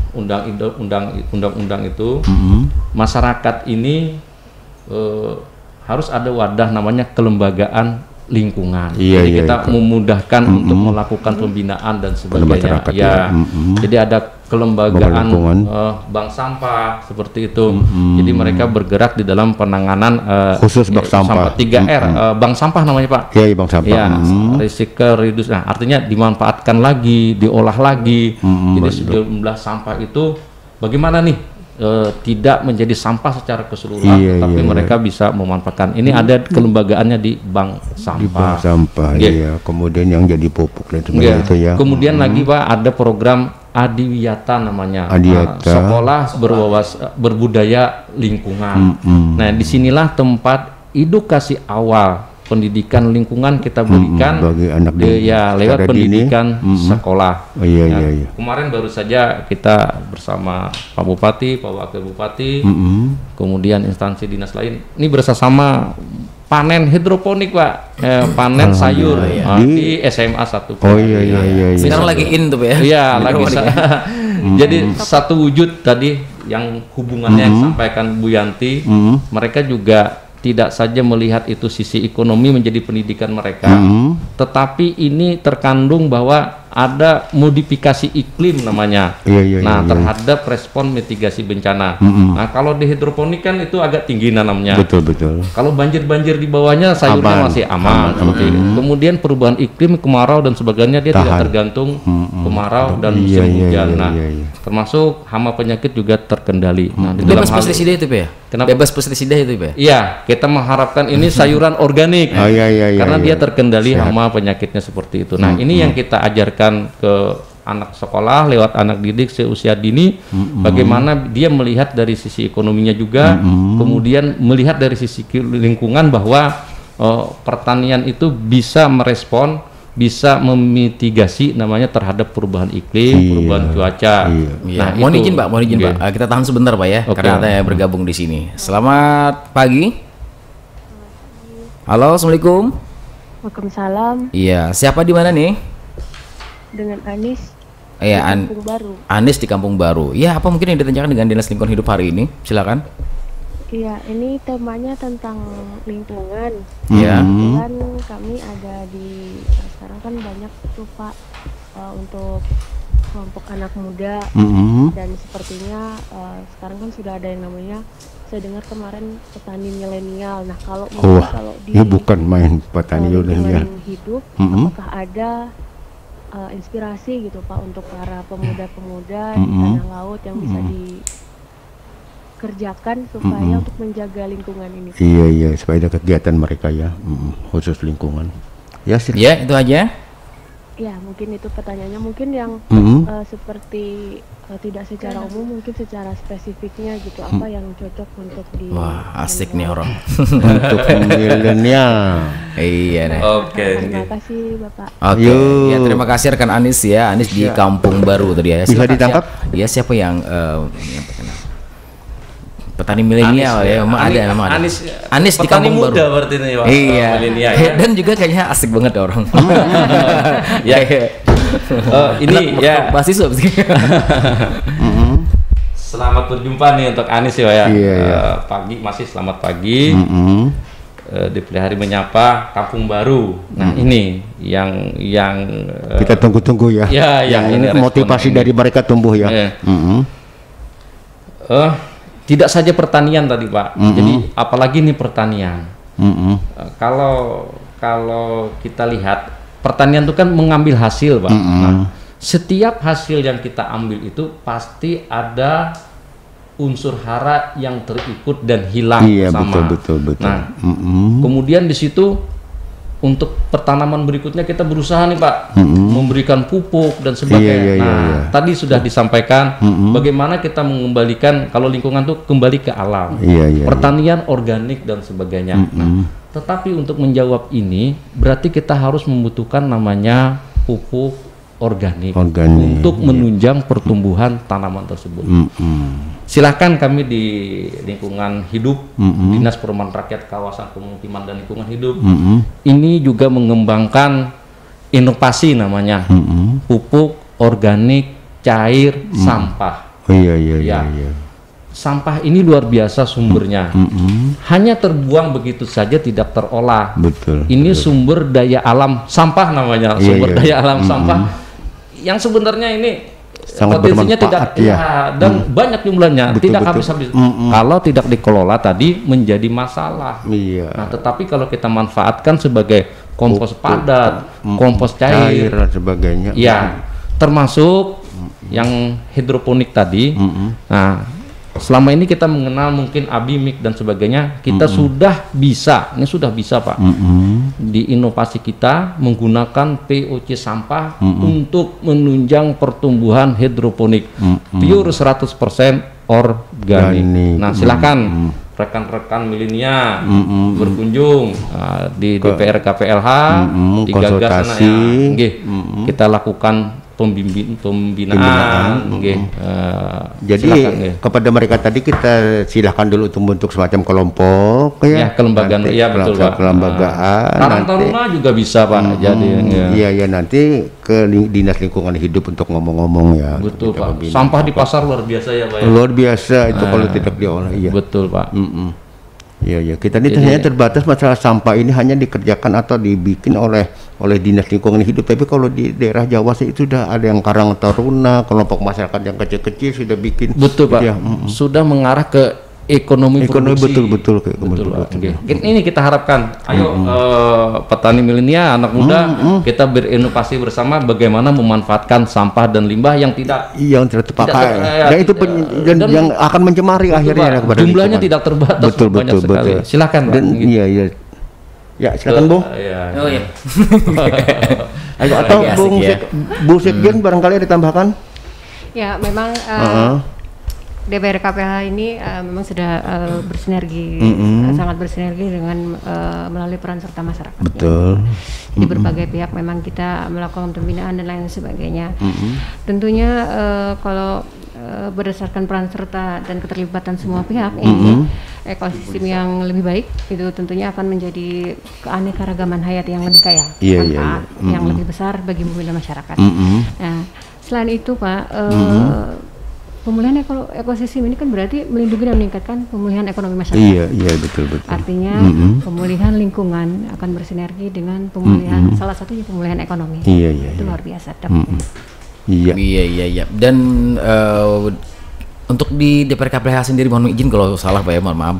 undang-undang itu masyarakat ini harus ada wadah namanya kelembagaan lingkungan. Jadi kita memudahkan untuk melakukan pembinaan dan sebagainya. Jadi ada kelembagaan bank sampah seperti itu. Jadi mereka bergerak di dalam penanganan khusus bank sampah 3R, bank sampah namanya Pak. Iya, bank sampah. Ya, recycle, reduce. Nah, artinya dimanfaatkan lagi, diolah lagi. Jadi sejumlah sampah itu bagaimana nih? Tidak menjadi sampah secara keseluruhan, tapi mereka bisa memanfaatkan. Ini ada kelembagaannya di bank sampah. Di bank sampah, Kemudian yang jadi pupuk dan sebagainya itu ya. Kemudian lagi Pak ada program Adiwiyata namanya, sekolah berbudaya lingkungan. Nah disinilah tempat edukasi awal pendidikan lingkungan kita berikan bagi anak lewat pendidikan sekolah. Iya. Kemarin baru saja kita bersama Pak Bupati, Pak Wakil Bupati, kemudian instansi dinas lain. Ini bersama panen hidroponik Pak, panen sayur di SMA 1. Iya. Sekarang lagi in tuh ya. Iya, lagi. Jadi satu wujud tadi yang hubungannya yang disampaikan Bu Yanti, mereka juga tidak saja melihat itu sisi ekonomi menjadi pendidikan mereka, tetapi ini terkandung bahwa ada modifikasi iklim namanya. Terhadap respon mitigasi bencana. Nah, kalau di hidroponik kan itu agak tinggi nanamnya. Betul. Kalau banjir-banjir di bawahnya sayurnya masih aman. Kemudian perubahan iklim, kemarau dan sebagainya dia tidak tergantung kemarau dan musim hujan. Nah, termasuk hama penyakit juga terkendali. Nah, di dalam pestisida itu ya? Kenapa? Bebas pestisida itu, Pak? Iya, kita mengharapkan ini sayuran organik. Oh, iya, karena dia iya. terkendali Sehat. hama penyakitnya seperti itu. Nah, ini yang kita ajarkan ke anak sekolah lewat anak didik seusia dini, bagaimana dia melihat dari sisi ekonominya juga, kemudian melihat dari sisi lingkungan bahwa pertanian itu bisa merespon, bisa memitigasi namanya terhadap perubahan iklim, perubahan cuaca. Iya. Nah, Mohon itu. izin Pak, mohon izin Oke. Pak. Kita tahan sebentar Pak ya, Oke. karena ada yang bergabung di sini. Selamat pagi. Halo, assalamualaikum. Waalaikumsalam, Iya, siapa di mana nih? dengan Anis Iya, Kampung Baru. Anis di Kampung Baru. Ya, apa mungkin yang ditanyakan dengan Dinas Lingkungan Hidup hari ini? Silakan. Iya, ini temanya tentang lingkungan. Ya. Kebetulan kami ada di sekarang kan banyak tuh Pak untuk kelompok anak muda dan sepertinya sekarang kan sudah ada yang namanya, saya dengar kemarin petani milenial. Nah kalau mungkin kalau di ini bukan main petani milenial. lingkungan hidup, apakah ada inspirasi gitu Pak untuk para pemuda-pemuda di tanah laut yang bisa dikerjakan supaya untuk menjaga lingkungan ini? Iya, supaya ada kegiatan mereka ya, khusus lingkungan. Ya, silakan. Ya, itu aja. Ya mungkin itu pertanyaannya, mungkin yang seperti tidak secara umum, mungkin secara spesifiknya gitu, apa yang cocok untuk di Wah, asik nih orang. Untuk milenial. Iya nih. Oke. Terima kasih Bapak. Oke, Yuk. ya terima kasih rekan Anis ya, Anis di Kampung Baru tadi ya. Bisa Silakan, ditangkap? Ya, siapa yang menyampaikan? Petani milenial ya, memang ada. Anis di petani Kampung muda Baru. berarti nih, Pak. Iya. Milenial, ya. Dan juga kayaknya asik banget orang. Ya. Ini ya. Mahasiswa sih. Selamat berjumpa nih untuk Anis ya. Iya. Pagi, masih selamat pagi. Di Pelihari Menyapa Kampung Baru. Nah, ini yang Kita tunggu-tunggu ya. Ya, yang ini motivasi respon dari mereka tumbuh ya. Iya. Tidak saja pertanian tadi Pak. Jadi apalagi nih pertanian. Kalau kita lihat pertanian itu kan mengambil hasil Pak. Nah, setiap hasil yang kita ambil itu pasti ada unsur hara yang terikut dan hilang Iya, bersama. betul. Nah, kemudian di situ untuk pertanaman berikutnya kita berusaha nih Pak, memberikan pupuk dan sebagainya. Iya. Tadi sudah disampaikan bagaimana kita mengembalikan kalau lingkungan itu kembali ke alam, Iya. pertanian organik dan sebagainya. Nah, tetapi untuk menjawab ini berarti kita harus membutuhkan namanya pupuk organik untuk menunjang pertumbuhan tanaman tersebut. Silahkan kami di lingkungan hidup, Dinas Perumahan Rakyat Kawasan Pemukiman dan Lingkungan Hidup, ini juga mengembangkan inovasi namanya pupuk organik cair sampah. Iya. Sampah ini luar biasa sumbernya, hanya terbuang begitu saja tidak terolah. Betul. Ini sumber daya alam sampah namanya, sumber daya alam sampah yang sebenarnya ini sangat potensinya tidak bermanfaat, dan banyak jumlahnya, Betul, tidak betul. habis-habis. Kalau tidak dikelola tadi menjadi masalah. Iya. Nah, tetapi kalau kita manfaatkan sebagai kompos padat, kompos cair, dan sebagainya. ya, termasuk yang hidroponik tadi. Nah, selama ini kita mengenal mungkin abimik dan sebagainya, kita sudah bisa, ini sudah bisa Pak, di inovasi kita menggunakan POC sampah untuk menunjang pertumbuhan hidroponik pure 100% organik. Nah, silakan rekan-rekan milenial berkunjung di DPR KPLH, di Gagas sana ya. Nggih, kita lakukan pembinaan. Jadi silakan, nggih. kepada mereka tadi kita silahkan dulu untuk membentuk semacam kelompok Ya, kelembagaan, Nanti iya betul Pak. kelembagaan Karang Taruna juga bisa Pak. Jadi iya nanti ke Dinas Lingkungan Hidup untuk ngomong-ngomong ya. betul Kita Pak. membina. Sampah di pasar luar biasa ya Pak. Ya? Luar biasa itu kalau tidak diolah. Iya. Betul Pak. Iya. Kita ini hanya terbatas masalah sampah ini hanya dikerjakan atau dibikin oleh Dinas Lingkungan Hidup. Tapi kalau di daerah Jawa sih itu sudah ada yang Karang Taruna, kelompok masyarakat yang kecil-kecil sudah bikin. Betul Pak. Ya, Sudah mengarah ke ekonomi produksi. betul Oke. Ini kita harapkan, ayo petani milenial, anak muda, kita berinovasi bersama bagaimana memanfaatkan sampah dan limbah yang tidak terpakai. Dan itu yang akan mencemari akhirnya kepada jumlahnya lingkungan. tidak terbatas, banyak sekali. Silakan, Pak. Iya. Ya, silakan, Bung. Oh iya. Atau Bu Sekjen barangkali ditambahkan? Ya, memang DPR KPH ini memang sudah bersinergi, sangat bersinergi dengan melalui peran serta masyarakat. Betul. Di berbagai pihak memang kita melakukan pembinaan dan lain sebagainya. Tentunya kalau berdasarkan peran serta dan keterlibatan semua pihak ini ekosistem yang lebih baik itu tentunya akan menjadi keanekaragaman hayati yang lebih kaya, manfaat yang lebih besar bagi bumi dan masyarakat. Nah, selain itu Pak, pemulihan ekosistem ini kan berarti melindungi dan meningkatkan pemulihan ekonomi masyarakat. Iya betul. Artinya pemulihan lingkungan akan bersinergi dengan pemulihan salah satunya pemulihan ekonomi. Iya. Itu luar biasa. Iya. Dan untuk di DPR KPH sendiri, mohon izin kalau salah Pak ya, mohon maaf.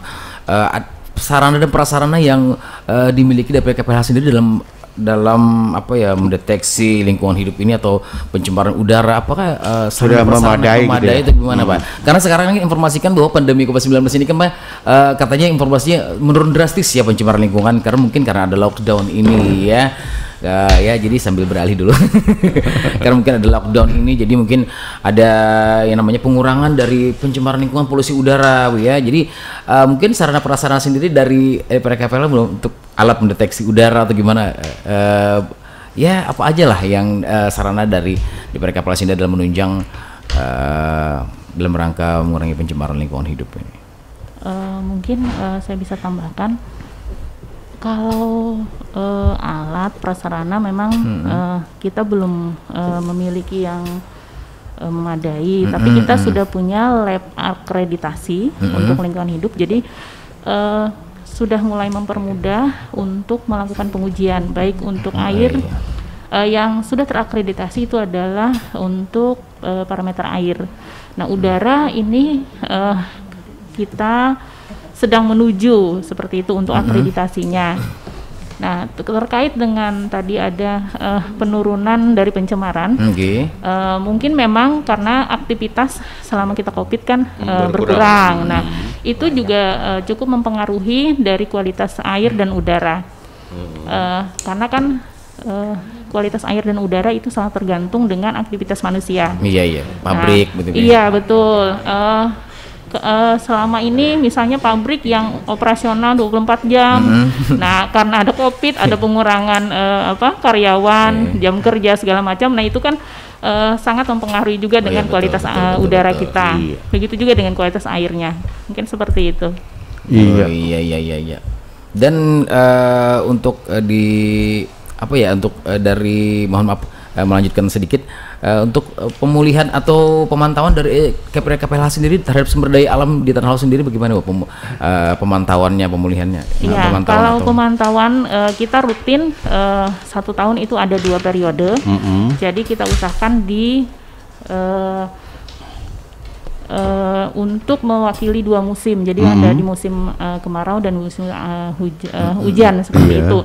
Sarana dan prasarana yang dimiliki DPR KPH sendiri dalam apa ya, mendeteksi lingkungan hidup ini atau pencemaran udara, apakah sudah memadai itu gimana Pak? Karena sekarang ini informasikan bahwa pandemi COVID-19 ini kan Pak, katanya informasinya menurun drastis ya pencemaran lingkungan karena ada lockdown ini ya. Ya jadi sambil beralih dulu karena mungkin ada lockdown ini, jadi mungkin ada yang namanya pengurangan dari pencemaran lingkungan, polusi udara ya. Jadi mungkin sarana prasarana sendiri dari PKPL belum untuk alat mendeteksi udara atau gimana, ya apa aja lah yang sarana dari PKPL sendiri dalam menunjang dalam rangka mengurangi pencemaran lingkungan hidup ini. Mungkin saya bisa tambahkan, kalau alat prasarana memang kita belum memiliki yang memadai, tapi kita sudah punya lab akreditasi untuk lingkungan hidup, jadi sudah mulai mempermudah untuk melakukan pengujian, baik untuk air yang sudah terakreditasi itu adalah untuk parameter air. Nah, udara ini kita sedang menuju seperti itu untuk akreditasinya. Nah, terkait dengan tadi ada penurunan dari pencemaran, mungkin memang karena aktivitas selama kita COVID kan berkurang. Nah, itu juga cukup mempengaruhi dari kualitas air dan udara. Karena kan kualitas air dan udara itu sangat tergantung dengan aktivitas manusia. Iya, pabrik betul. Iya, betul. Selama ini misalnya pabrik yang operasional 24 jam. Nah, karena ada COVID, ada pengurangan karyawan, jam kerja segala macam. Nah, itu kan sangat mempengaruhi juga dengan kualitas udara kita. Begitu juga dengan kualitas airnya. Mungkin seperti itu. Iya. Dan untuk dari mohon maaf melanjutkan sedikit, untuk pemulihan atau pemantauan dari KPH sendiri terhadap sumber daya alam di Tanah Laut sendiri bagaimana Bu? Pemantauannya, pemulihannya? Iya, kalau pemantauan kita rutin 1 tahun itu ada 2 periode. Jadi kita usahakan di untuk mewakili 2 musim, jadi ada di musim kemarau dan musim hujan seperti itu.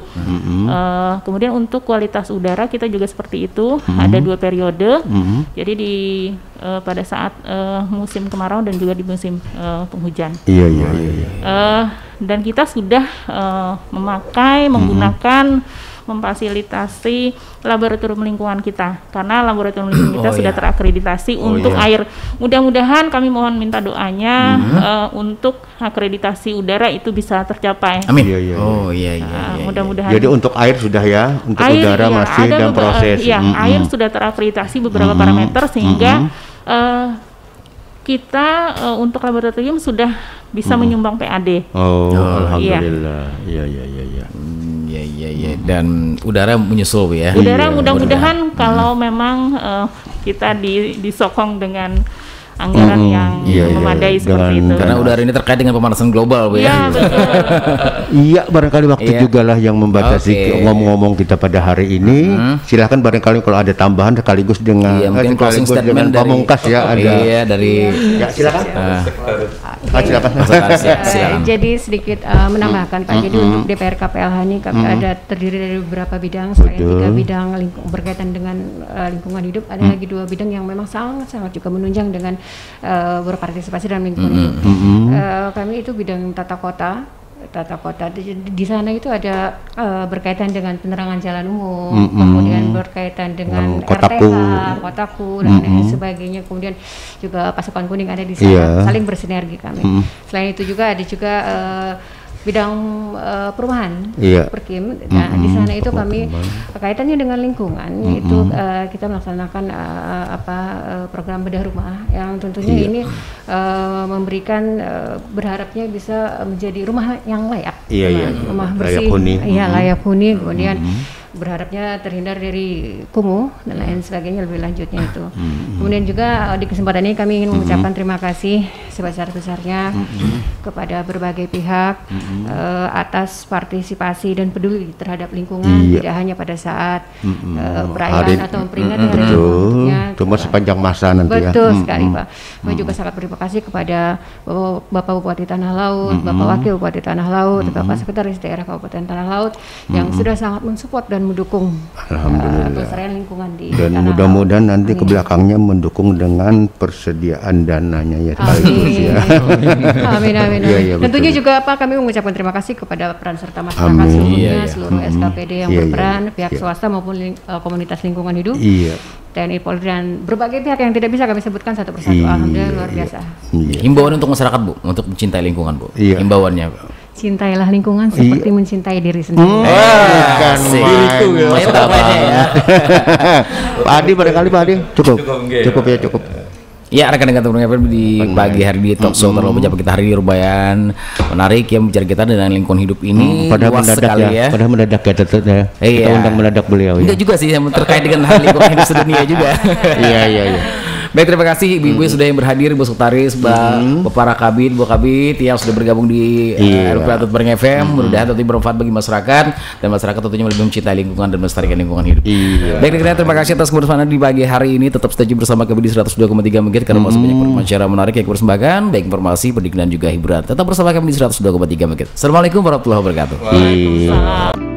Kemudian untuk kualitas udara kita juga seperti itu, ada 2 periode. Jadi pada saat musim kemarau dan juga di musim penghujan. Iya. Dan kita sudah menggunakan memfasilitasi laboratorium lingkungan kita, karena laboratorium lingkungan kita sudah terakreditasi untuk air. Mudah-mudahan kami mohon minta doanya untuk akreditasi udara itu bisa tercapai. Amin. Mudah-mudahan. Jadi untuk air sudah ya, untuk air, udara masih dalam proses. Air sudah terakreditasi beberapa parameter sehingga kita untuk laboratorium sudah bisa menyumbang PAD. Alhamdulillah. Iya. Dan udara menyusul ya. Udara mudah-mudahan kalau memang kita disokong dengan anggaran yang memadai seperti itu. Karena udara ini terkait dengan pemanasan global, Bu ya. Iya, barangkali waktu juga lah yang membatasi ngomong-ngomong kita pada hari ini. Silahkan barangkali kalau ada tambahan sekaligus dengan mungkin closing statement pamungkas ya ada. Iya, dari silakan. Silakan. Silakan. Jadi sedikit menambahkan Pak. Jadi untuk DPR KPLH ini ada terdiri dari beberapa bidang. Selain 3 bidang berkaitan dengan lingkungan hidup, ada lagi 2 bidang yang memang sangat juga menunjang dengan berpartisipasi dalam lingkungan hidup. Kami itu bidang tata kota. Di sana itu ada berkaitan dengan penerangan jalan umum, kemudian berkaitan dengan kotaku dan lain sebagainya, kemudian juga pasukan kuning ada di sana, saling bersinergi kami. Selain itu juga ada juga bidang perumahan, Perkim. Nah, di sana itu kami kaitannya dengan lingkungan, yaitu kita melaksanakan program bedah rumah yang tentunya ini memberikan berharapnya bisa menjadi rumah yang layak, rumah bersih, layak huni, kemudian berharapnya terhindar dari kumuh dan lain sebagainya lebih lanjutnya itu. Kemudian juga di kesempatan ini kami ingin mengucapkan terima kasih sebesar-besarnya kepada berbagai pihak atas partisipasi dan peduli terhadap lingkungan, tidak hanya pada saat perayaan atau memperingati hari lingkungannya, cuma sepanjang masa nanti. Betul sekali Pak. Kami juga sangat berterima kasih kepada Bapak Bupati Tanah Laut, Bapak Wakil Bupati Tanah Laut, Bapak Sekretaris Daerah Kabupaten Tanah Laut yang sudah sangat mensupport dan mendukung pelestarian lingkungan di dan mudah-mudahan nanti ke belakangnya mendukung dengan persediaan dananya ya. Amin. Tentunya juga Pak, kami mengucapkan terima kasih kepada peran serta masyarakat seluruhnya, seluruh SKPD yang berperan, pihak swasta maupun komunitas lingkungan hidup, TNI, Polri, dan berbagai pihak yang tidak bisa kami sebutkan satu persatu. Alhamdulillah luar biasa. Himbauan untuk masyarakat Bu, untuk mencintai lingkungan Bu. Himbauannya Bu. Cintailah lingkungan seperti mencintai diri sendiri. Bukan itu ya. Pak Adi barangkali Pak Adi cukup ya. Ya, rekan-rekan teman-teman di pagi hari di talk show terlalu banyak kita hari ini lumayan menarik ya bicara kita dengan lingkungan hidup ini. Luas sekali ya. Padahal mendadak ya tetapnya. Kita undang mendadak beliau ya. Enggak juga sih yang terkait dengan hal lingkungan hidup sedunia juga. Iya. Baik, terima kasih ibu-ibu sudah yang berhadir, Bu Sekretaris, Bapak Rakabit, Bu Kabit yang sudah bergabung di RP Atut Bareng FM. Mudah-mudahan tentunya bermanfaat bagi masyarakat dan masyarakat tentunya lebih mencintai lingkungan dan melestarikan lingkungan hidup. Baik, terima kasih atas kebersamaan di pagi hari ini. Tetap stay bersama kami di 102,3 MHz karena masih banyak pembicaraan menarik yang dipersembahkan, baik informasi, pendidikan dan juga hiburan. Tetap bersama kami di 102,3 MHz. Assalamualaikum warahmatullahi wabarakatuh. Waalaikumsalam.